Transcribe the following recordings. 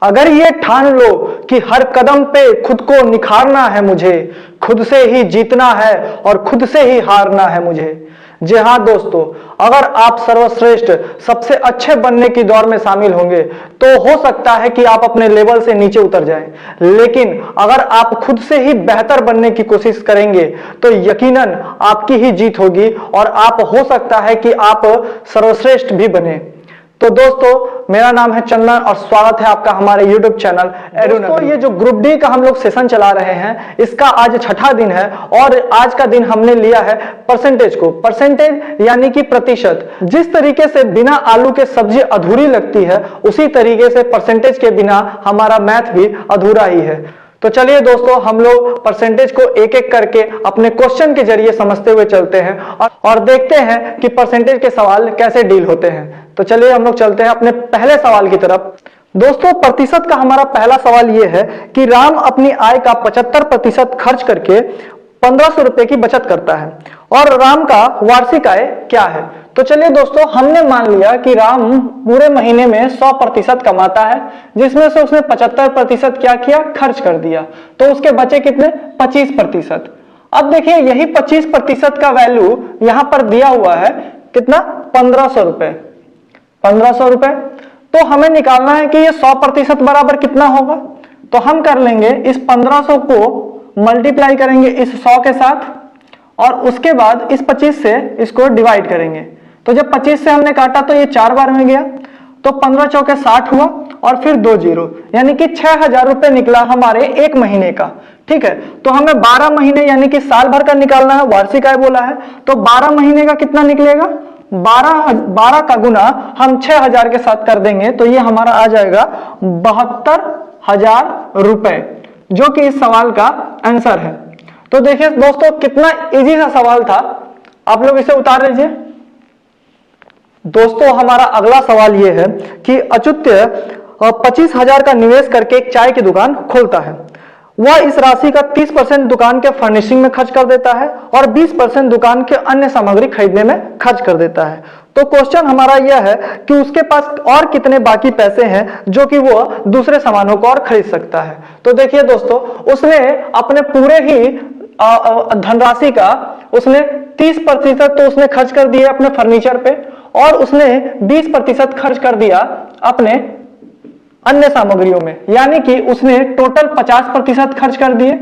अगर ये ठान लो कि हर कदम पे खुद को निखारना है मुझे, खुद से ही जीतना है और खुद से ही हारना है मुझे। जी हाँ दोस्तों, अगर आप सर्वश्रेष्ठ सबसे अच्छे बनने की दौड़ में शामिल होंगे तो हो सकता है कि आप अपने लेवल से नीचे उतर जाएं, लेकिन अगर आप खुद से ही बेहतर बनने की कोशिश करेंगे तो यकीनन आपकी ही जीत होगी और आप हो सकता है कि आप सर्वश्रेष्ठ भी बने। तो दोस्तों, मेरा नाम है चंदन और स्वागत है आपका हमारे YouTube चैनल एडू। दोस्तों, ये जो ग्रुप डी का हम लोग सेशन चला रहे हैं, इसका आज छठा दिन है और आज का दिन हमने लिया है परसेंटेज को। परसेंटेज यानी कि प्रतिशत। जिस तरीके से बिना आलू के सब्जी अधूरी लगती है, उसी तरीके से परसेंटेज के बिना हमारा मैथ भी अधूरा ही है। तो चलिए दोस्तों, हम लोग परसेंटेज को एक एक करके अपने क्वेश्चन के जरिए समझते हुए चलते हैं और देखते हैं कि परसेंटेज के सवाल कैसे डील होते हैं। तो चलिए हम लोग चलते हैं अपने पहले सवाल की तरफ। दोस्तों, प्रतिशत का हमारा पहला सवाल यह है कि राम अपनी आय का 75% खर्च करके 1500 रुपए की बचत करता है और राम का वार्षिक आय क्या है। तो चलिए दोस्तों, हमने मान लिया कि राम पूरे महीने में 100% कमाता है, जिसमें से उसने 75% क्या किया, खर्च कर दिया। तो उसके बचे कितने, 25%। अब देखिए, यही 25% का वैल्यू यहां पर दिया हुआ है, कितना, 1500 रुपए। 1500 रुपए। तो हमें निकालना है कि ये 100% बराबर कितना होगा। तो हम कर लेंगे, इस 1500 को मल्टीप्लाई करेंगे इस 100 के साथ और उसके बाद इस 25 से इसको डिवाइड करेंगे। तो जब 25 से हमने काटा तो ये 4 बार में गया, तो 15 चौके 60 हुआ और फिर 2 जीरो, यानी कि 6000 रुपए निकला हमारे एक महीने का। ठीक है, तो हमें 12 महीने यानी कि साल भर का निकालना है, वार्षिक आय बोला है। तो 12 महीने का कितना निकलेगा, 12 का गुना हम 6000 के साथ कर देंगे तो ये हमारा आ जाएगा 72,000 रुपए, जो कि इस सवाल का आंसर है। तो देखिए दोस्तों, कितना इजी सा सवाल था, आप लोग इसे उतार लीजिए। दोस्तों, हमारा अगला सवाल यह है कि अच्युत्य 25,000 का निवेश करके एक चाय की दुकान खोलता है। वह इस राशि का 30% दुकान के फर्निशिंग में खर्च कर देता है और 20% दुकान के अन्य सामग्री खरीदने में खर्च कर देता है। तो क्वेश्चन हमारा यह है कि उसके पास और कितने बाकी पैसे हैं जो कि वो दूसरे सामानों को और खरीद सकता है। तो देखिए दोस्तों, उसने अपने पूरे ही धनराशि का उसने 30% तो उसने खर्च कर दिया अपने फर्नीचर पे और उसने 20% खर्च कर दिया अपने अन्य सामग्रियों में, यानी कि उसने टोटल 50% खर्च कर दिए।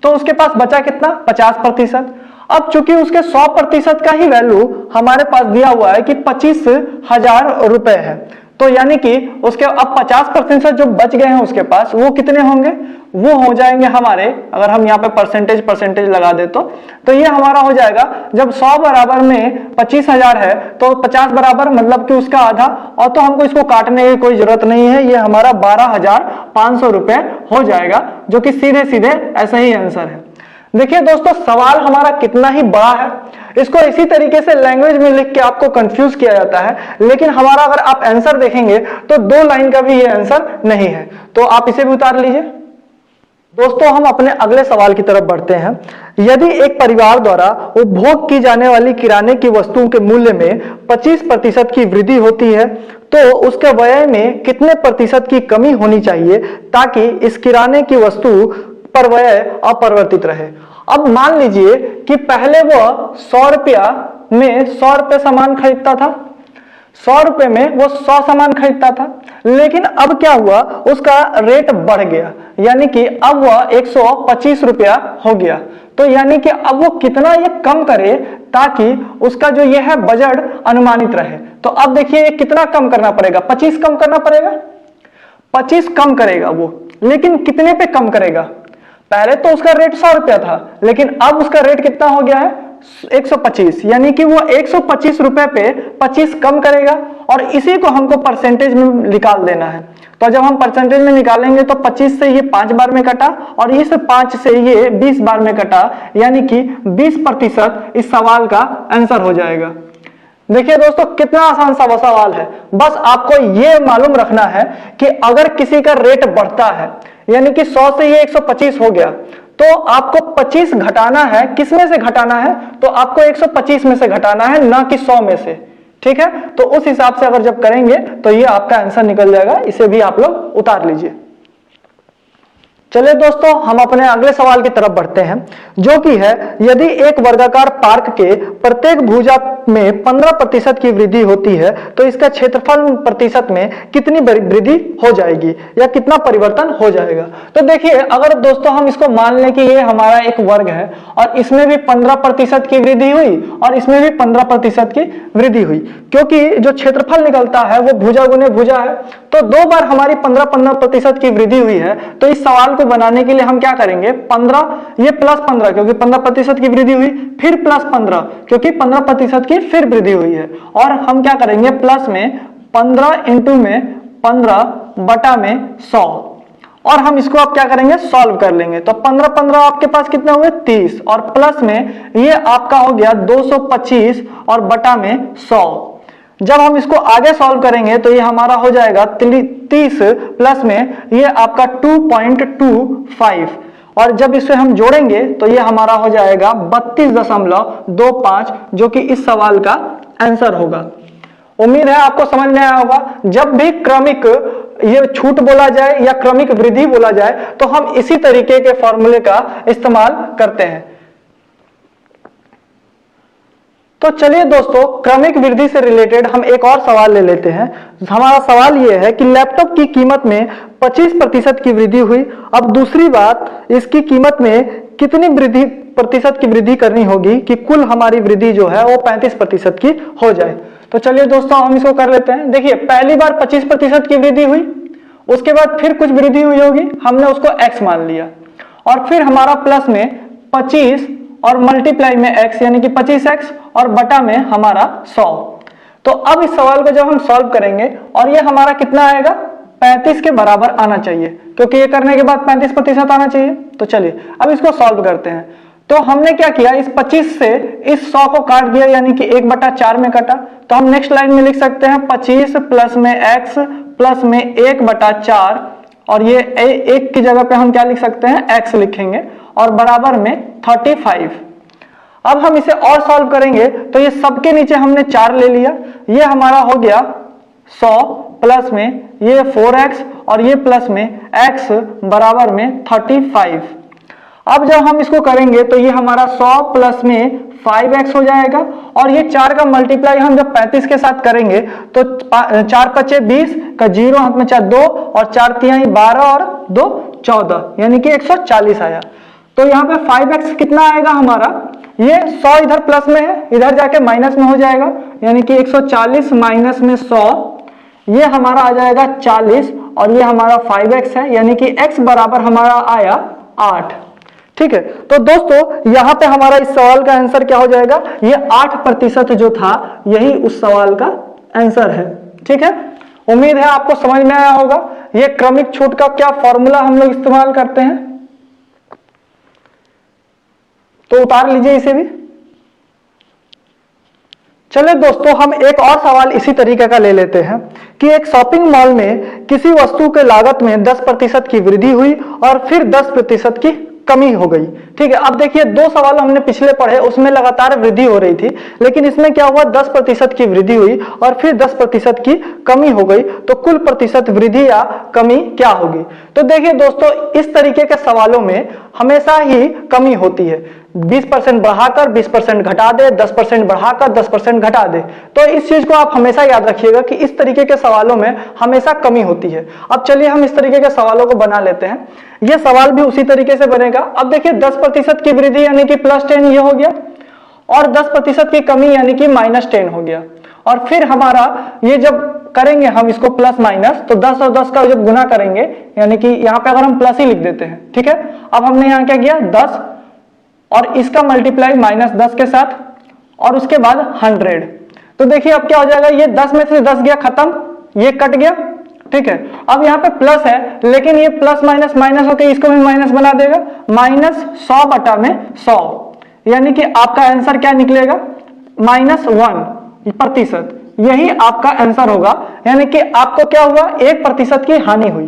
तो उसके पास बचा कितना, 50%। अब चूंकि उसके 100% का ही वैल्यू हमारे पास दिया हुआ है कि 25,000 रुपए है, तो यानी कि उसके अब 50% जो बच गए हैं उसके पास, वो कितने होंगे, वो हो जाएंगे हमारे, अगर हम यहाँ पे परसेंटेज लगा दे तो ये हमारा हो जाएगा, जब 100 बराबर में 25,000 है तो 50 बराबर मतलब कि उसका आधा, और तो हमको इसको काटने की कोई जरूरत नहीं है, ये हमारा 12,500 रुपए हो जाएगा, जो कि सीधे सीधे ऐसा ही आंसर है। देखिए दोस्तों, सवाल हमारा कितना ही बड़ा है, इसको इसी तरीके से लैंग्वेज में लिख के आपको कंफ्यूज किया जाता है, लेकिन हमारा अगर आप आंसर देखेंगे तो 2 लाइन का भी ये आंसर नहीं है। तो आप इसे भी उतार लीजिए। दोस्तों, हम अपने अगले सवाल की तरफ बढ़ते हैं। यदि एक परिवार द्वारा उपभोग की जाने वाली किराने की वस्तुओं के मूल्य में 25% की वृद्धि होती है तो उसके व्यय में कितने प्रतिशत की कमी होनी चाहिए ताकि इस किराने की वस्तु पर व्यय अपरिवर्तित रहे। अब मान लीजिए कि पहले वो 100 रुपया में 100 रुपये सामान खरीदता था, 100 रुपए में वो 100 सामान खरीदता था, लेकिन अब क्या हुआ, उसका रेट बढ़ गया, यानी कि अब वह 125 रुपया हो गया। तो यानी कि अब वो कितना ये कम करे ताकि उसका जो ये है बजट अनुमानित रहे। तो अब देखिए ये कितना कम करना पड़ेगा, 25 कम करना पड़ेगा, 25 कम करेगा वो, लेकिन कितने पे कम करेगा, पहले तो उसका रेट 100 रुपया था, लेकिन अब उसका रेट कितना हो गया है, 125, यानी कि वो 125 रुपए पे 25 कम करेगा और इसी को हमको परसेंटेज में निकाल देना है। तो जब हम परसेंटेज में निकालेंगे तो 25 से ये 5 बार में कटा और इस 5 से ये 20 बार में कटा, यानी कि 20% इस सवाल का आंसर हो जाएगा। देखिए दोस्तों, कितना आसान सा सवाल है, बस आपको ये मालूम रखना है कि अगर किसी का रेट बढ़ता है, यानी कि 100 से ये 125 हो गया, तो आपको 25 घटाना है, किस में से घटाना है, तो आपको 125 में से घटाना है, ना कि 100 में से। ठीक है, तो उस हिसाब से अगर जब करेंगे तो ये आपका आंसर निकल जाएगा। इसे भी आप लोग उतार लीजिए। चलिए दोस्तों, हम अपने अगले सवाल की तरफ बढ़ते हैं, जो कि है यदि एक वर्गाकार पार्क के प्रत्येक भुजा में 15% की वृद्धि होती है तो इसका क्षेत्रफल प्रतिशत में कितनी वृद्धि हो जाएगी या कितना परिवर्तन हो जाएगा। तो देखिए, अगर दोस्तों हम इसको मान लें कि ये हमारा एक वर्ग है और इसमें भी 15% की वृद्धि हुई और इसमें भी 15% की वृद्धि हुई, क्योंकि जो क्षेत्रफल निकलता है वो भुजा गुने भुजा है, तो दो बार हमारी 15% की वृद्धि हुई है। तो इस सवाल को बनाने के लिए हम क्या करेंगे, 15 ये प्लस 15 क्योंकि 15% की वृद्धि हुई, फिर प्लस 15 क्योंकि 15% की फिर वृद्धि हुई है, और हम क्या करेंगे प्लस में 15 इंटू में 15 बटा में 100, और हम इसको अब क्या करेंगे सॉल्व कर लेंगे। तो 15 15 आपके पास कितने हुए 30, और प्लस में ये आपका हो गया 225 और बटा में 100। जब हम इसको आगे सॉल्व करेंगे तो ये हमारा हो जाएगा 30 प्लस में ये आपका 2.25, और जब इसे हम जोड़ेंगे तो ये हमारा हो जाएगा 32.25, जो कि इस सवाल का आंसर होगा। उम्मीद है आपको समझ में आया होगा। जब भी क्रमिक ये छूट बोला जाए या क्रमिक वृद्धि बोला जाए तो हम इसी तरीके के फॉर्मूले का इस्तेमाल करते हैं। तो चलिए दोस्तों, क्रमिक वृद्धि से रिलेटेड हम एक और सवाल ले लेते हैं। हमारा सवाल यह है कि लैपटॉप की कीमत में 25% की वृद्धि हुई। अब दूसरी बात, इसकी कीमत में कितनी प्रतिशत की वृद्धि करनी होगी कि कुल हमारी वृद्धि जो है वो 35% की हो जाए। तो चलिए दोस्तों, हम इसको कर लेते हैं। देखिए, पहली बार 25% की वृद्धि हुई, उसके बाद फिर कुछ वृद्धि हुई होगी, हमने उसको x मान लिया, और फिर हमारा प्लस में 25 और मल्टीप्लाई में x यानी कि 25x और बटा में हमारा 100। तो अब इस सवाल को जब हम सॉल्व करेंगे और ये हमारा कितना आएगा 35 के बराबर आना चाहिए, क्योंकि ये करने के बाद 35% आना चाहिए। तो चलिए अब इसको सॉल्व करते हैं। तो हमने क्या किया, इस 25 से इस 100 को काट दिया, यानी कि 1/4 में कटा। तो हम नेक्स्ट लाइन में लिख सकते हैं 25 प्लस में x प्लस में 1/4, और ये एक की जगह पे हम क्या लिख सकते हैं x लिखेंगे, और बराबर में 35। अब हम इसे और सॉल्व करेंगे तो ये सबके नीचे हमने 4 ले लिया, ये हमारा हो गया 100 प्लस में ये 4x और ये प्लस में x बराबर में 35। अब जब हम इसको करेंगे तो ये हमारा 100 प्लस में 5x हो जाएगा, और ये 4 का मल्टीप्लाई हम जब 35 के साथ करेंगे तो 4 पचे 20 का 0 हाथ में 4 2 और 4 तिहाई 12 और 2 14, यानी कि 140 आया। तो यहाँ पे 5x कितना आएगा हमारा, ये 100 इधर प्लस में है, इधर जाके माइनस में हो जाएगा, यानी कि 140 माइनस में 100, ये हमारा आ जाएगा 40, और ये हमारा 5x है, यानी कि x बराबर हमारा आया 8। ठीक है, तो दोस्तों यहाँ पे हमारा इस सवाल का आंसर क्या हो जाएगा, ये 8% जो था यही उस सवाल का आंसर है। ठीक है, उम्मीद है आपको समझ में आया होगा। ये क्रमिक छूट का क्या फॉर्मूला हम लोग इस्तेमाल करते हैं, तो उतार लीजिए इसे भी। चलिए दोस्तों, हम एक और सवाल इसी तरीके का ले लेते हैं कि एक शॉपिंग मॉल में किसी वस्तु के लागत में 10% की वृद्धि हुई और फिर 10% की कमी हो गई। ठीक है, अब देखिए, दो सवाल हमने पिछले पढ़े, उसमें लगातार वृद्धि हो रही थी, लेकिन इसमें क्या हुआ 10% की वृद्धि हुई और फिर 10% की कमी हो गई। तो कुल प्रतिशत वृद्धि या कमी क्या होगी। तो देखिए दोस्तों, इस तरीके के सवालों में हमेशा ही कमी होती है। 20% बढ़ाकर 20% घटा दे, 10% बढ़ाकर 10% घटा दे। तो इस चीज को आप हमेशा याद रखिएगा कि इस तरीके के सवालों में हमेशा कमी होती है। अब चलिए हम इस तरीके के सवालों को बना लेते हैं। यह सवाल भी उसी तरीके से बनेगा। अब देखिए, 10% की वृद्धि यानी कि +10 ये हो गया, और 10% की कमी यानी कि -10 हो गया। और फिर हमारा ये जब करेंगे हम इसको प्लस माइनस, तो 10 और 10 का जब गुना करेंगे, यानी कि यहाँ पे अगर हम प्लस ही लिख देते हैं। ठीक है, अब हमने यहाँ क्या किया 10 और इसका मल्टीप्लाई -10 के साथ, और उसके बाद 100। तो देखिए अब क्या हो जाएगा, ये 10 में से 10 गया खत्म, ये कट गया। ठीक है, अब यहाँ पे प्लस है, लेकिन ये प्लस माइनस माइनस होकर इसको भी माइनस बना देगा, -100 बटा में 100, यानी कि आपका आंसर क्या निकलेगा -1%। यही आपका आंसर होगा, यानी कि आपको क्या हुआ 1% की हानि हुई।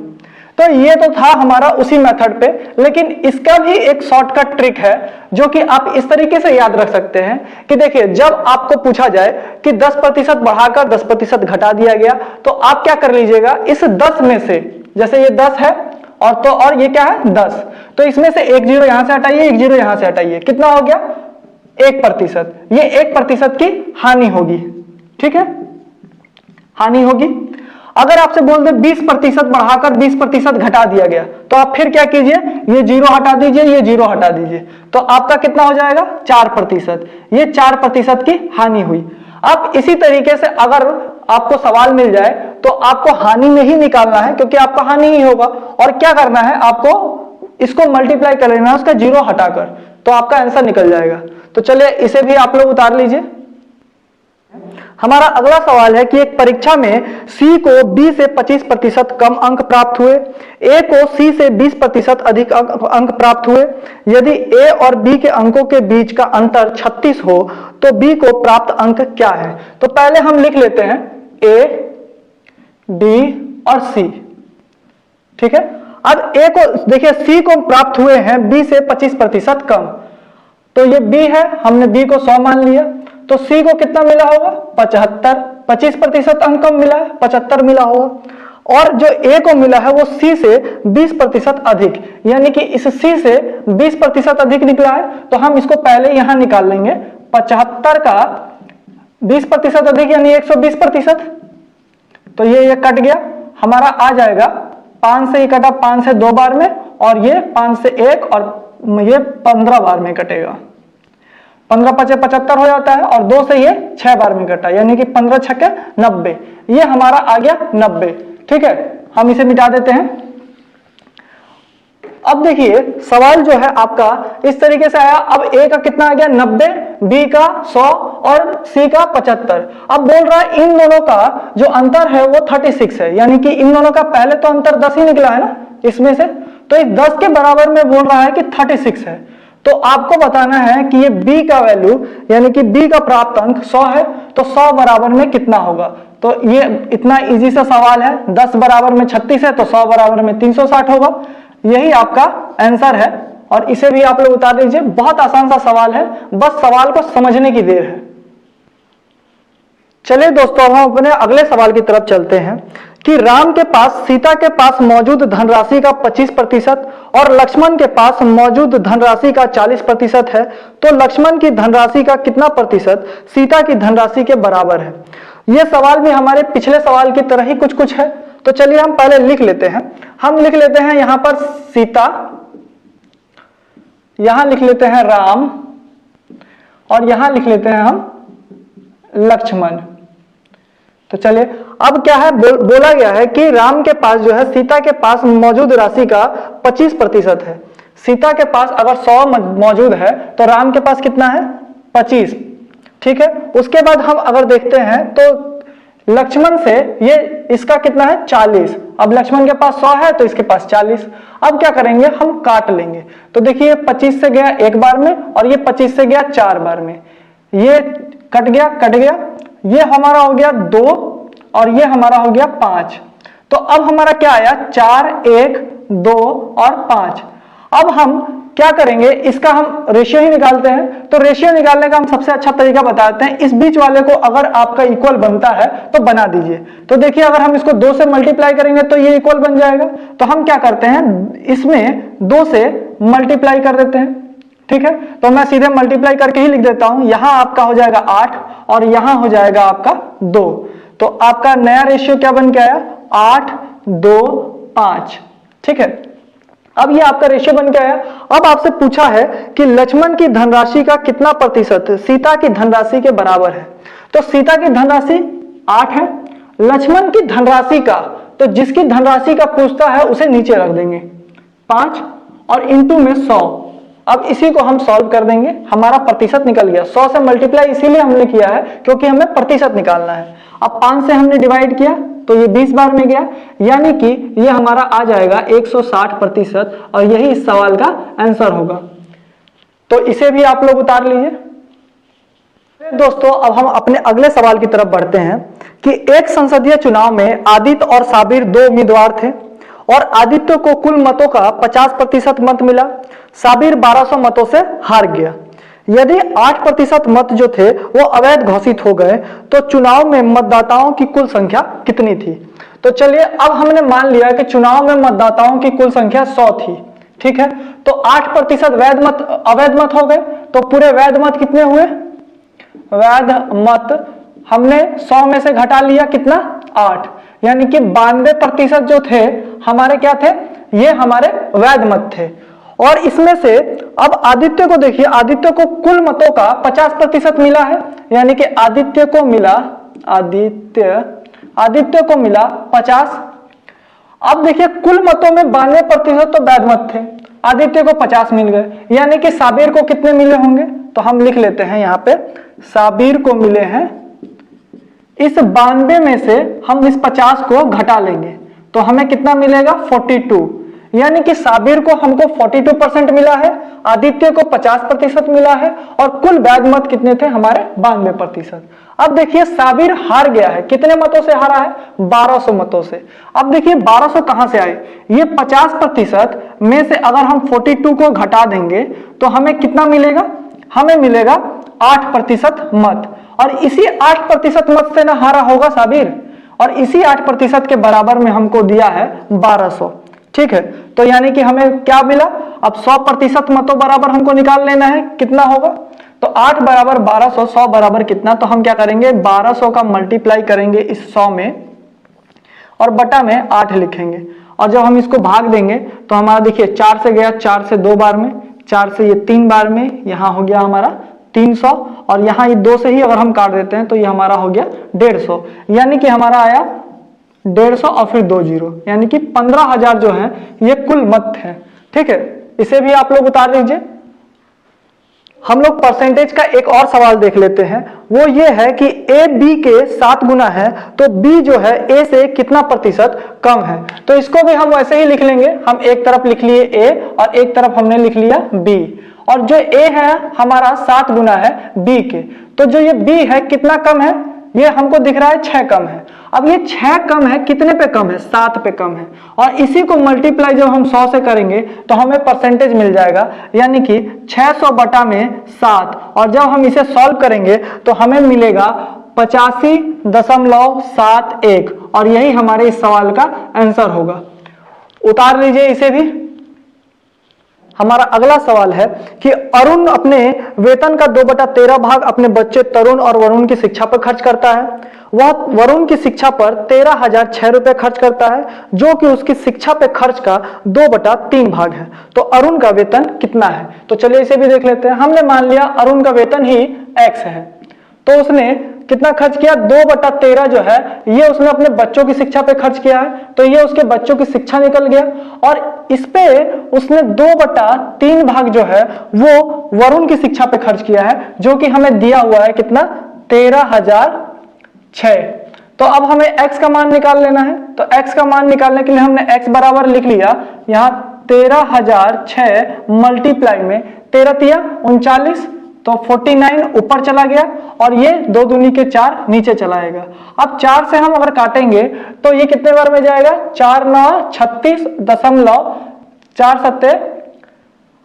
तो तो ये तो था हमारा उसी मेथड पे, लेकिन इसका भी एक शॉर्टकट ट्रिक है जो कि आप इस तरीके से याद रख सकते हैं कि देखिए, जब आपको पूछा जाए कि 10% बढ़ाकर 10% घटा दिया गया, तो आप क्या कर लीजिएगा, इस 10 में से, जैसे ये 10 है और ये क्या है 10, तो इसमें से एक जीरो यहां से हटाइए, एक जीरो यहां से हटाइए, कितना हो गया 1%। ये 1% की हानि होगी, ठीक है, हानि होगी। अगर आपसे बोल दे 20% बढ़ाकर 20% घटा दिया गया, तो आप फिर क्या कीजिए, ये जीरो हटा दीजिए, ये जीरो हटा दीजिए, तो आपका कितना हो जाएगा 4%। ये 4% की हानि हुई। अब इसी तरीके से अगर आपको सवाल मिल जाए तो आपको हानि नहीं निकालना है, क्योंकि आपका हानि ही होगा, और क्या करना है, आपको इसको मल्टीप्लाई कर लेना है उसका जीरो हटाकर, तो आपका आंसर निकल जाएगा। तो चलिए इसे भी आप लोग उतार लीजिए। हमारा अगला सवाल है कि एक परीक्षा में C को B से 25% कम अंक प्राप्त हुए, A को C से 20% अधिक अंक प्राप्त हुए। यदि A और B के अंकों के बीच का अंतर 36 हो तो B को प्राप्त अंक क्या है। तो पहले हम लिख लेते हैं A, B और C, ठीक है। अब A को देखिए, C को प्राप्त हुए हैं B से 25% कम, तो ये B है, हमने B को 100 मान लिया, तो C को कितना मिला होगा 75, 25% अंक कम मिला है, 75 मिला होगा। और जो A को मिला है वो C से 20% अधिक, यानी कि इस C से 20% अधिक निकला है, तो हम इसको पहले यहां निकाल लेंगे। 75 का 20% अधिक यानी 120%, तो ये कट गया, हमारा आ जाएगा 5 से ही कटा, 5 से 2 बार में, और ये 5 से 1 और ये 15 बार में कटेगा। 15 पचे 75 हो जाता है, और 2 से ये 6 बार में कटा, यानी कि 15 छक्के 90, ये हमारा आ गया 90, ठीक है। हम इसे मिटा देते हैं। अब देखिए सवाल जो है आपका इस तरीके से आया। अब A का कितना आ गया 90, B का 100 और C का 75। अब बोल रहा है इन दोनों का जो अंतर है वो 36 है, यानी कि इन दोनों का पहले तो अंतर 10 ही निकला है ना इसमें से, तो इस 10 के बराबर में बोल रहा है कि 36 है। तो आपको बताना है कि ये B का वैल्यू, यानी कि B का प्राप्त अंक 100 है, तो 100 बराबर में कितना होगा। तो ये इतना इजी सा सवाल है, 10 बराबर में 36 है, तो 100 बराबर में 360 होगा। यही आपका आंसर है, और इसे भी आप लोग उतार दीजिए। बहुत आसान सा सवाल है, बस सवाल को समझने की देर है। चलिए दोस्तों, हम अपने अगले सवाल की तरफ चलते हैं कि राम के पास सीता के पास मौजूद धनराशि का 25% और लक्ष्मण के पास मौजूद धनराशि का 40% है, तो लक्ष्मण की धनराशि का कितना प्रतिशत सीता की धनराशि के बराबर है। यह सवाल भी हमारे पिछले सवाल की तरह ही कुछ कुछ है, तो चलिए हम पहले लिख लेते हैं। हम लिख लेते हैं यहां पर सीता, यहां लिख लेते हैं राम, और यहां लिख लेते हैं हम लक्ष्मण। तो चलिए, अब क्या है, बोला गया है कि राम के पास जो है सीता के पास मौजूद राशि का 25% है। सीता के पास अगर 100 मौजूद है तो राम के पास कितना है 25, ठीक है। उसके बाद हम अगर देखते हैं तो लक्ष्मण से ये इसका कितना है 40। अब लक्ष्मण के पास 100 है तो इसके पास 40। अब क्या करेंगे, हम काट लेंगे। तो देखिए 25 से गया एक बार में, और ये 25 से गया 4 बार में, ये कट गया, ये हमारा हो गया 2 और ये हमारा हो गया 5। तो अब हमारा क्या आया 4, 1, 2 और 5। अब हम क्या करेंगे, इसका हम रेशियो ही निकालते हैं। तो रेशियो निकालने का हम सबसे अच्छा तरीका बताते हैं। इस बीच वाले को अगर आपका इक्वल बनता है तो बना दीजिए। तो देखिए अगर हम इसको 2 से मल्टीप्लाई करेंगे तो ये इक्वल बन जाएगा। तो हम क्या करते हैं, इसमें 2 से मल्टीप्लाई कर देते हैं, ठीक है। तो मैं सीधे मल्टीप्लाई करके ही लिख देता हूं। यहां आपका हो जाएगा 8 और यहां हो जाएगा आपका 2। तो आपका नया रेशियो क्या बन के आया 8, 2, 5, ठीक है। अब ये आपका रेशियो बन के आया। अब आपसे पूछा है कि लक्ष्मण की धनराशि का कितना प्रतिशत सीता की धनराशि के बराबर है। तो सीता की धनराशि 8 है, लक्ष्मण की धनराशि का, तो जिसकी धनराशि का पूछता है उसे नीचे रख देंगे 5 और इंटू में 100। अब इसी को हम सॉल्व कर देंगे, हमारा प्रतिशत निकल गया। 100 से मल्टीप्लाई इसीलिए हमने किया है क्योंकि हमें प्रतिशत निकालना है। अब 5 से हमने डिवाइड किया तो ये 20 बार में गया, यानी कि ये हमारा आ जाएगा 160%, और यही इस सवाल का आंसर होगा। तो इसे भी आप लोग उतार लीजिए। दोस्तों अब हम अपने अगले सवाल की तरफ बढ़ते हैं कि एक संसदीय चुनाव में आदित्य और साबिर 2 उम्मीदवार थे और आदित्य को कुल मतों का 50% मत मिला। साबिर 1200 मतों से हार गया। यदि 8% मत जो थे वो अवैध घोषित हो गए तो चुनाव में मतदाताओं की कुल संख्या कितनी थी? तो चलिए अब हमने मान लिया कि चुनाव में मतदाताओं की कुल संख्या 100 थी, ठीक है। तो 8% वैध मत अवैध मत हो गए, तो पूरे वैध मत कितने हुए? वैध मत हमने 100 में से घटा लिया कितना? 8, यानी कि 92% जो थे हमारे क्या थे? ये हमारे वैध मत थे। और इसमें से अब आदित्य को देखिए, आदित्य को कुल मतों का 50% मिला है, यानी कि आदित्य को मिला 50। अब देखिए कुल मतों में 92% तो वैध मत थे, आदित्य को 50 मिल गए, यानी कि साबिर को कितने मिले होंगे? तो हम लिख लेते हैं यहाँ पे, साबिर को मिले हैं, इस 92 में से हम इस 50 को घटा लेंगे तो हमें कितना मिलेगा? 42, यानी कि साबिर को हमको 42% मिला है, आदित्य को 50% मिला है, और कुल वैध मत कितने थे हमारे? 92%। अब देखिए साबिर हार गया है, कितने मतों से हारा है? 1200 मतों से। अब देखिए 1200 कहां से आए? ये 50% में से अगर हम 42 को घटा देंगे तो हमें कितना मिलेगा? हमें मिलेगा 8% मत, और इसी 8% मत से ना हारा होगा साबिर, और इसी 8% के बराबर में हमको दिया है 1200, ठीक है। तो यानी कि हमें क्या मिला? अब 100% मतों बराबर हमको निकाल लेना है, कितना होगा? तो 8 बराबर 1200, 100 बराबर कितना? तो हम क्या करेंगे? 1200 का मल्टीप्लाई करेंगे इस 100 में और बटा में 8 लिखेंगे, और जब हम इसको भाग देंगे तो हमारा देखिए 4 से गया, 4 से 2 बार में, 4 से ये 3 बार में, यहां हो गया हमारा 300, और यहां ये 2 से ही अगर हम काट देते हैं तो ये हमारा हो गया 150, यानी कि हमारा आया 150 और फिर 2 जीरो, यानी कि 15,000 जो है ये कुल मत है, ठीक है। इसे भी आप लोग उतार लीजिए। हम लोग परसेंटेज का एक और सवाल देख लेते हैं, वो ये है कि ए बी के 7 गुना है तो बी जो है ए से कितना प्रतिशत कम है? तो इसको भी हम वैसे ही लिख लेंगे, हम एक तरफ लिख लिए ए और एक तरफ हमने लिख लिया बी, और जो ए है हमारा 7 गुना है बी के, तो जो ये बी है कितना कम है? ये हमको दिख रहा है 6 कम है। अब ये 6 कम है, कितने पे कम है? 7 पे कम है, और इसी को मल्टीप्लाई जब हम 100 से करेंगे तो हमें परसेंटेज मिल जाएगा, यानी कि 600 बटा में 7, और जब हम इसे सॉल्व करेंगे तो हमें मिलेगा 85.71, और यही हमारे इस सवाल का आंसर होगा। उतार लीजिए इसे भी। हमारा अगला सवाल है कि अरुण अपने वेतन का 2/13 भाग अपने बच्चे तरुण और वरुण की शिक्षा पर खर्च करता है। वह वरुण की शिक्षा पर 13,006 रुपए खर्च करता है, जो कि उसकी शिक्षा पे खर्च का 2/3 भाग है। तो अरुण का वेतन कितना है? तो चलिए इसे भी देख लेते हैं। हमने मान लिया अरुण का वेतन ही x है, तो उसने कितना खर्च किया? 2/13 जो है ये उसने अपने बच्चों की शिक्षा पे खर्च किया है, तो ये उसके बच्चों की शिक्षा निकल गया, और इस पे उसने 2/3 भाग जो है वो वरुण की शिक्षा पे खर्च किया है, जो कि हमें दिया हुआ है कितना? 13,006। तो अब हमें x का मान निकाल लेना है, तो x का मान निकालने के लिए हमने x बराबर लिख लिया यहाँ 13,006 मल्टीप्लाई में 13 तिया 39, तो 49 ऊपर चला गया, और ये 2 दूनी के 4 नीचे चला आएगा। अब 4 से हम अगर काटेंगे तो ये कितने बार में जाएगा? 4 9 36 दशमलव 4 7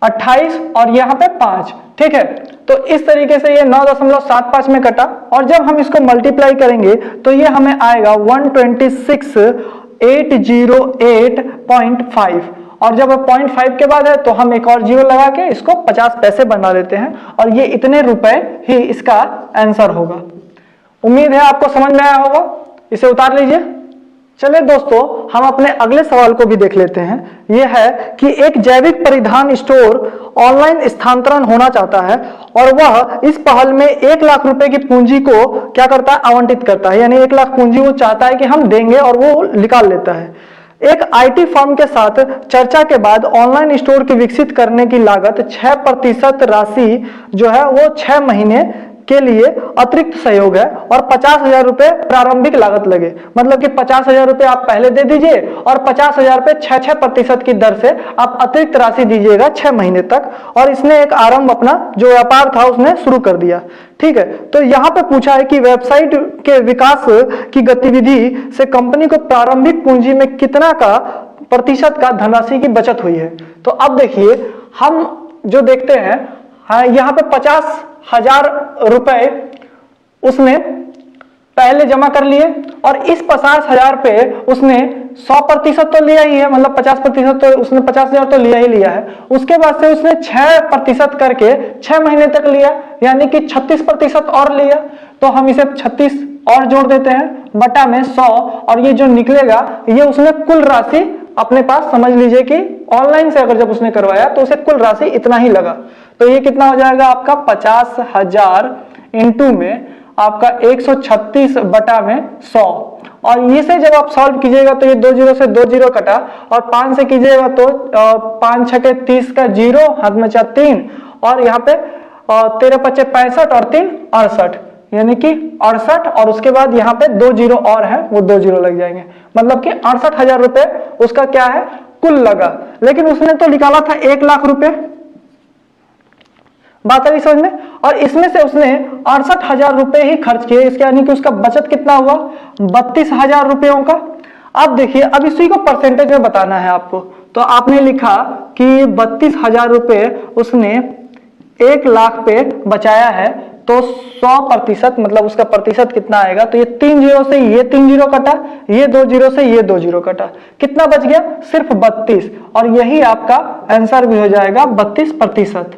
28, और यहाँ पे 5, ठीक है। तो इस तरीके से ये 9.75 में कटा, और जब हम इसको मल्टीप्लाई करेंगे तो ये हमें आएगा 126,808.5, और जब 0.5 के बाद है तो हम एक और जीरो लगा के इसको 50 पैसे बना देते हैं, और ये इतने रुपए ही इसका आंसर होगा। उम्मीद है आपको समझ में आया होगा। इसे उतार लीजिए। चलिए दोस्तों, हम अपने अगले सवाल को भी देख लेते हैं। यह है कि एक जैविक परिधान स्टोर ऑनलाइन स्थानांतरण होना चाहता है, और वह इस पहल में 1 लाख रुपए की पूंजी को क्या करता है? आवंटित करता है, यानी 1 लाख पूंजी वो चाहता है कि हम देंगे, और वो निकाल लेता है। एक आईटी फर्म के साथ चर्चा के बाद ऑनलाइन स्टोर की विकसित करने की लागत 6% राशि जो है वो 6 महीने के लिए अतिरिक्त सहयोग है, और 50,000 रुपए प्रारंभिक लागत लगे। मतलब कि 50,000 रुपए आप पहले दे दीजिए, और 50,000 रुपए 6% की दर से आप अतिरिक्त राशि दीजिएगा 6 महीने तक। और इसने एक आरंभ अपना जो व्यापार था उसने शुरू कर दिया, ठीक है। तो यहाँ पे पूछा है कि वेबसाइट के विकास की गतिविधि से कंपनी को प्रारंभिक पूंजी में कितना का प्रतिशत का धनराशि की बचत हुई है। तो अब देखिए हम जो देखते हैं, हाँ, यहाँ पे 50,000 रुपए उसने पहले जमा कर लिए और इस 50,000 पे उसने 100% तो लिया ही है, मतलब 50% तो उसने 50,000 तो लिया ही लिया है। उसके बाद से उसने 6% करके 6 महीने तक लिया, यानी कि 36% और लिया। तो हम इसे 36 और जोड़ देते हैं बटा में 100, और ये जो निकलेगा ये उसने कुल राशि अपने पास, समझ लीजिए कि ऑनलाइन से अगर जब उसने करवाया तो उसे कुल राशि इतना ही लगा। तो ये कितना हो जाएगा आपका 50,000 इंटू में आपका 136 बटा में 100, और इसे जब आप सॉल्व कीजिएगा तो ये 2 जीरो से 2 जीरो कटा, और 5 से कीजिएगा तो 5 छके 30 का जीरो, हाथ में 4 3, और यहाँ पे 13 पच्चे 65 और 3 68, यानी कि 68, और उसके बाद यहाँ पे 2 जीरो और है, वो 2 जीरो लग जाएंगे, मतलब कि 68,000 रुपए उसका क्या है, कुल लगा। लेकिन उसने तो निकाला था 1 लाख रुपए, बात अभी समझ में, और इसमें से उसने 68,000 रुपए ही खर्च किए, इसके यानी कि उसका बचत कितना हुआ, 32,000 रुपयों का। अब देखिए, अब इसी को परसेंटेज में बताना है आपको, तो आपने लिखा कि 32,000 रुपए उसने 1 लाख पे बचाया है, तो 100% मतलब उसका प्रतिशत कितना आएगा, तो ये 3 जीरो से ये 3 जीरो कटा, ये 2 जीरो से ये 2 जीरो कटा, कितना बच गया, सिर्फ 32, और यही आपका आंसर भी हो जाएगा 32%।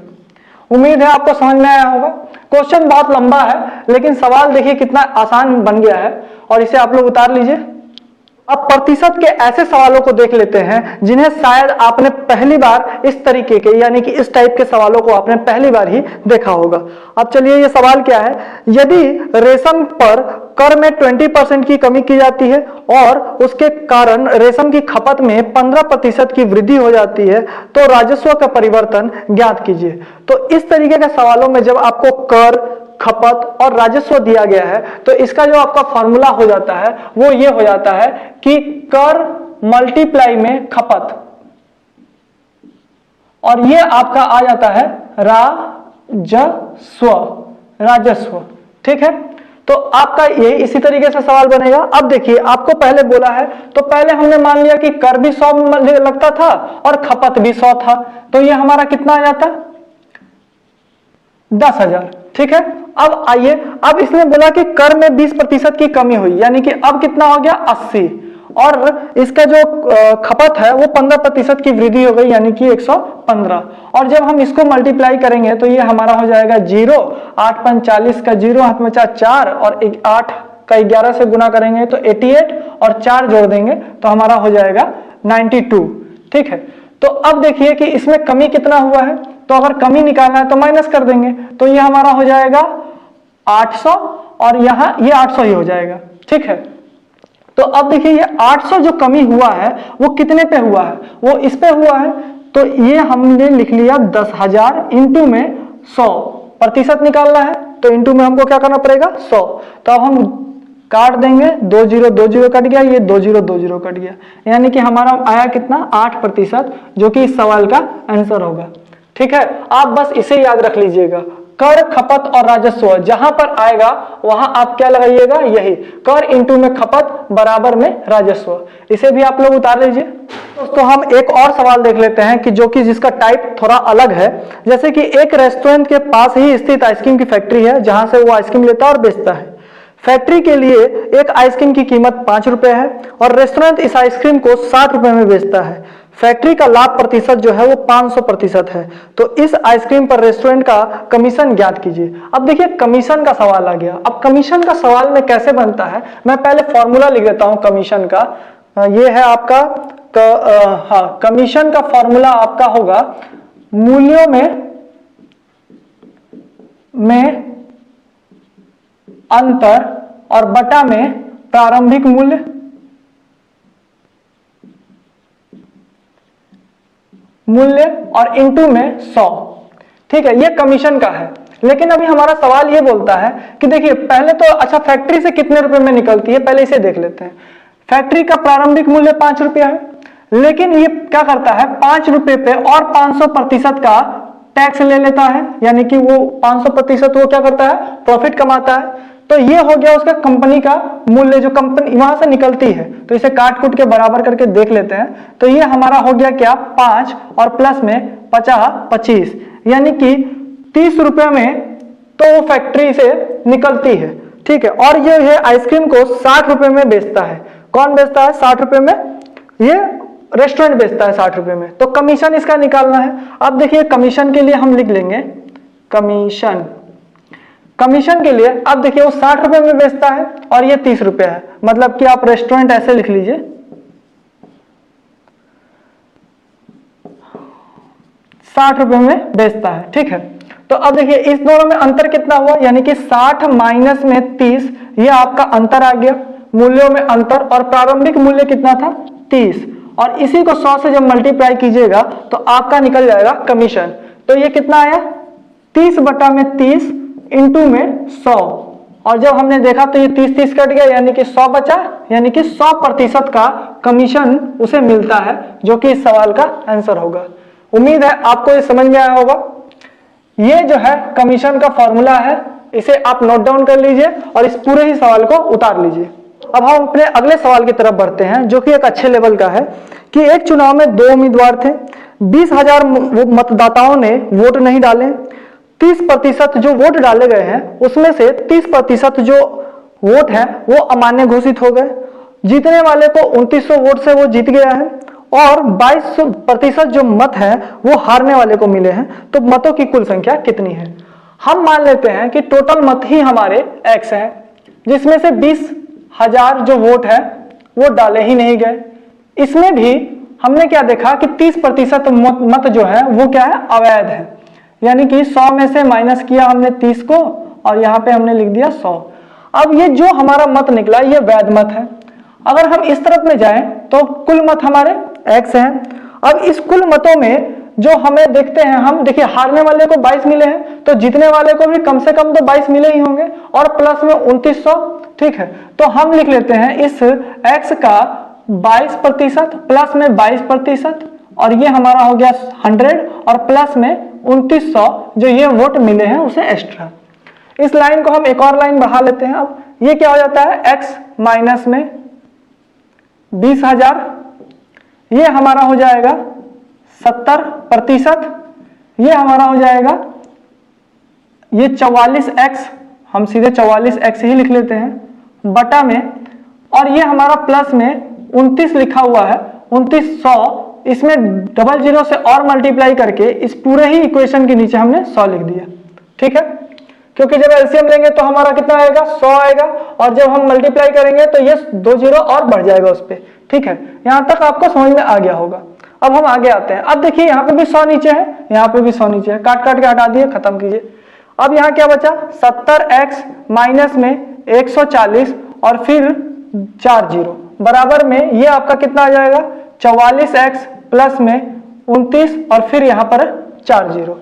उम्मीद है आपको समझ में आया होगा। क्वेश्चन बहुत लंबा है, लेकिन सवाल देखिए कितना आसान बन गया है, और इसे आप लोग उतार लीजिए। अब प्रतिशत के ऐसे सवालों को देख लेते हैं जिन्हें शायद आपने पहली बार इस तरीके के, यानी कि इस टाइप के सवालों को आपने पहली बार ही देखा होगा। अब चलिए, ये सवाल क्या है, यदि रेशम पर कर में 20% की कमी की जाती है और उसके कारण रेशम की खपत में 15% की वृद्धि हो जाती है, तो राजस्व का परिवर्तन ज्ञात कीजिए। तो इस तरीके के सवालों में जब आपको कर, खपत और राजस्व दिया गया है, तो इसका जो आपका फॉर्मूला हो जाता है वो ये हो जाता है कि कर मल्टीप्लाई में खपत, और ये आपका आ जाता है राजस्व। ठीक है, तो आपका ये इसी तरीके से सवाल बनेगा। अब देखिए, आपको पहले बोला है, तो पहले हमने मान लिया कि कर भी 100 लगता था और खपत भी 100 था, तो ये हमारा कितना आ जाता, 10,000। ठीक है, अब आइए, अब इसने बोला कि कर में 20% की कमी हुई, यानी कि अब कितना हो गया, 80, और इसका जो खपत है वो 15% की वृद्धि हो गई, यानी कि 115, और जब हम इसको मल्टीप्लाई करेंगे तो ये हमारा हो जाएगा 0, 8 5 40 का 0, हाथ में 4, और 8 का 11 से गुना करेंगे तो 88, और 4 जोड़ देंगे तो हमारा हो जाएगा 92। ठीक है, तो अब देखिए कि इसमें कमी कितना हुआ है, तो अगर कमी निकालना है तो माइनस कर देंगे, तो ये हमारा हो जाएगा 800, और यहाँ ये 800 ही हो जाएगा। ठीक है, तो अब देखिए ये 800 जो कमी हुआ है वो कितने पे हुआ है, वो इस पे हुआ है, तो ये हमने लिख लिया 10,000 इंटू में 100, प्रतिशत निकालना है तो इंटू में हमको क्या करना पड़ेगा, 100। तो अब हम काट देंगे, 2 जीरो 2 जीरो कट गया, ये 2 जीरो 2 जीरो कट गया, यानी कि हमारा आया कितना, 8%, जो कि इस सवाल का आंसर होगा। ठीक है, आप बस इसे याद रख लीजिएगा, कर, खपत और राजस्व जहां पर आएगा वहां आप क्या लगाइएगा, यही कर इंटू में खपत बराबर में राजस्व। इसे भी आप लोग उतार लीजिए। दोस्तों, हम एक और सवाल देख लेते हैं कि जो कि जिसका टाइप थोड़ा अलग है। जैसे कि एक रेस्टोरेंट के पास ही स्थित आइसक्रीम की फैक्ट्री है, जहां से वो आइसक्रीम लेता है और बेचता है। फैक्ट्री के लिए एक आइसक्रीम की कीमत 5 रुपए है और रेस्टोरेंट इस आइसक्रीम को 60 रुपए में बेचता है। फैक्ट्री का लाभ प्रतिशत जो है वो 500% है, तो इस आइसक्रीम पर रेस्टोरेंट का कमीशन ज्ञात कीजिए। अब देखिए, कमीशन का सवाल आ गया। अब कमीशन का सवाल में कैसे बनता है, मैं पहले फॉर्मूला लिख देता हूं कमीशन का। ये है आपका कमीशन का फॉर्मूला आपका होगा मूल्यों में अंतर और बटा में प्रारंभिक मूल्य और इंटू में 100। ठीक है, ये कमीशन का है। लेकिन अभी हमारा सवाल ये बोलता है कि देखिए, पहले तो अच्छा फैक्ट्री से कितने रुपए में निकलती है, पहले इसे देख लेते हैं। फैक्ट्री का प्रारंभिक मूल्य 5 रुपया है, लेकिन ये क्या करता है, 5 रुपए पे और 500% का टैक्स ले लेता है, यानी कि वो 500% वो क्या करता है, प्रॉफिट कमाता है। तो ये हो गया उसका कंपनी का मूल्य जो कंपनी वहां से निकलती है। तो इसे काट कूट के बराबर करके देख लेते हैं। तो ये हमारा हो गया क्या 5 और प्लस में 25, यानी कि 30 रुपए में तो वो फैक्ट्री से निकलती है। ठीक है, और ये है आइसक्रीम को 60 रुपए में बेचता है। कौन बेचता है 60 रुपए में? ये रेस्टोरेंट बेचता है 60 रुपए में। तो कमीशन इसका निकालना है। अब देखिए कमीशन के लिए हम लिख लेंगे कमीशन के लिए। अब देखिए वो 60 रुपए में बेचता है और ये 30 रुपए है, मतलब कि आप रेस्टोरेंट ऐसे लिख लीजिए 60 रुपए में बेचता है। ठीक है, तो अब देखिए इस दोनों में अंतर कितना हुआ, यानी कि 60 माइनस में 30, ये आपका अंतर आ गया मूल्यों में अंतर। और प्रारंभिक मूल्य कितना था 30, और इसी को 100 से जब मल्टीप्लाई कीजिएगा तो आपका निकल जाएगा कमीशन। तो ये कितना आया 30 बटा में 30 इंटू में 100, और जब हमने देखा तो ये 30 कट गया, यानी कि 100 बचा, यानी कि 100% का कमीशन उसे मिलता है, जो कि इस सवाल का आंसर होगा। उम्मीद है आपको ये समझ में आया होगा। ये जो है कमीशन का फॉर्मूला है, इसे आप नोट डाउन कर लीजिए और इस पूरे ही सवाल को उतार लीजिए। अब हम अपने अगले सवाल की तरफ बढ़ते हैं, जो कि एक अच्छे लेवल का है कि एक चुनाव में 2 उम्मीदवार थे, 20,000 मतदाताओं ने वोट नहीं डाले। 30% जो वोट डाले गए हैं उसमें से 30% जो वोट है वो अमान्य घोषित हो गए। जीतने वाले को 2900 वोट से वो जीत गया है, और 22% जो मत है वो हारने वाले को मिले हैं। तो मतों की कुल संख्या कितनी है? हम मान लेते हैं कि टोटल मत ही हमारे x है, जिसमें से 20,000 जो वोट है वो डाले ही नहीं गए। इसमें भी हमने क्या देखा कि 30% मत जो है वो क्या है अवैध है, यानी कि 100 में से माइनस किया हमने 30 को और यहाँ पे हमने लिख दिया 100। अब ये जो हमारा मत निकला ये वैध मत है। अगर हम इस तरफ में जाएं तो कुल मत हमारे x है। अब इस कुल मतों में जो हमें देखते हैं, हम देखिए हारने वाले को 22 मिले हैं, तो जीतने वाले को भी कम से कम तो 22 मिले ही होंगे, और प्लस में 2900। ठीक है, तो हम लिख लेते हैं इस x का 22% प्लस में 22%, और ये हमारा हो गया 100, और प्लस में 2900 जो ये वोट मिले हैं उसे एक्स्ट्रा। इस लाइन को हम एक और लाइन बढ़ा लेते हैं। अब ये क्या हो जाता है x माइनस में 20,000, ये हमारा हो जाएगा 70%, ये हमारा हो जाएगा ये 44x, हम सीधे 44x ही लिख लेते हैं बटा में, और ये हमारा प्लस में 29 लिखा हुआ है 2900, इसमें 00 से और मल्टीप्लाई करके इस पूरे ही इक्वेशन के नीचे हमने 100 लिख दिया। ठीक है, क्योंकि जब एलसीएम लेंगे तो हमारा कितना आएगा 100 आएगा, और जब हम मल्टीप्लाई करेंगे तो ये 20 और बढ़ जाएगा उस पर। ठीक है, यहां तक आपको समझ में आ गया होगा। अब हम आगे आते हैं। अब देखिए यहाँ पे भी 100 नीचे है, यहाँ पे भी 100 नीचे है, काट काट के हटा दिए, खत्म कीजिए। अब यहाँ क्या बचा 70x माइनस में 140 और फिर 40 बराबर में ये आपका कितना आ जाएगा 44x प्लस में 29 और फिर यहाँ पर 40।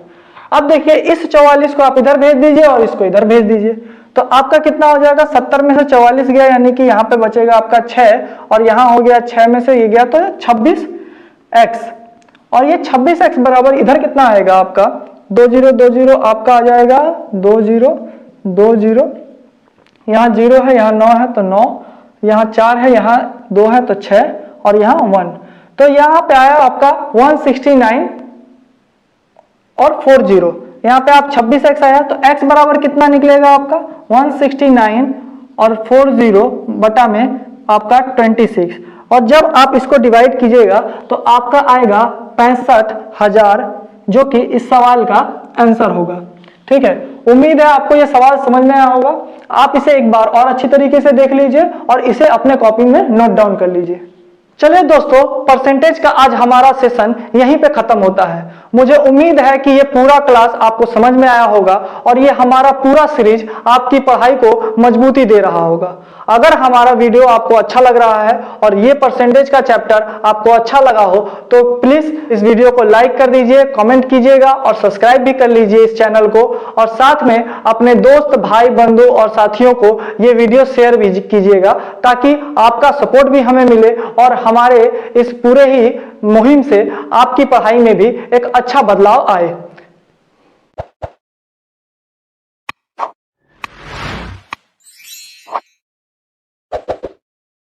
अब देखिए इस 44 को आप इधर भेज दीजिए और इसको इधर भेज दीजिए, तो आपका कितना हो जाएगा 70 में से 44 गया, यानी कि यहाँ पे बचेगा आपका 6, और यहाँ हो गया 6 में से ये गया तो 26x, और ये 26x बराबर इधर कितना आएगा आपका 20 आपका आ जाएगा 20, यहाँ 0 है, यहाँ 9 है तो 9, यहाँ 4 है, यहाँ 2 है तो 6, और यहाँ 1, तो यहाँ पे आया आपका 169 और 40। यहाँ पे आप 26x आया तो x बराबर कितना निकलेगा आपका 169 और 40 बटा में आपका 26, और जब आप इसको डिवाइड कीजिएगा तो आपका आएगा 65,000, जो कि इस सवाल का आंसर होगा। ठीक है, उम्मीद है आपको यह सवाल समझ में आया होगा। आप इसे एक बार और अच्छी तरीके से देख लीजिए और इसे अपने कॉपी में नोट डाउन कर लीजिए। चलिए दोस्तों, परसेंटेज का आज हमारा सेशन यहीं पे खत्म होता है। मुझे उम्मीद है कि ये पूरा क्लास आपको समझ में आया होगा और ये हमारा पूरा सीरीज आपकी पढ़ाई को मजबूती दे रहा होगा। अगर हमारा वीडियो आपको अच्छा लग रहा है और ये परसेंटेज का चैप्टर आपको अच्छा लगा हो तो प्लीज इस वीडियो को लाइक कर दीजिए, कमेंट कीजिएगा और सब्सक्राइब भी कर लीजिए इस चैनल को, और साथ में अपने दोस्त, भाई, बंधु और साथियों को ये वीडियो शेयर भी कीजिएगा, ताकि आपका सपोर्ट भी हमें मिले और हमारे इस पूरे ही मुहिम से आपकी पढ़ाई में भी एक अच्छा बदलाव आए।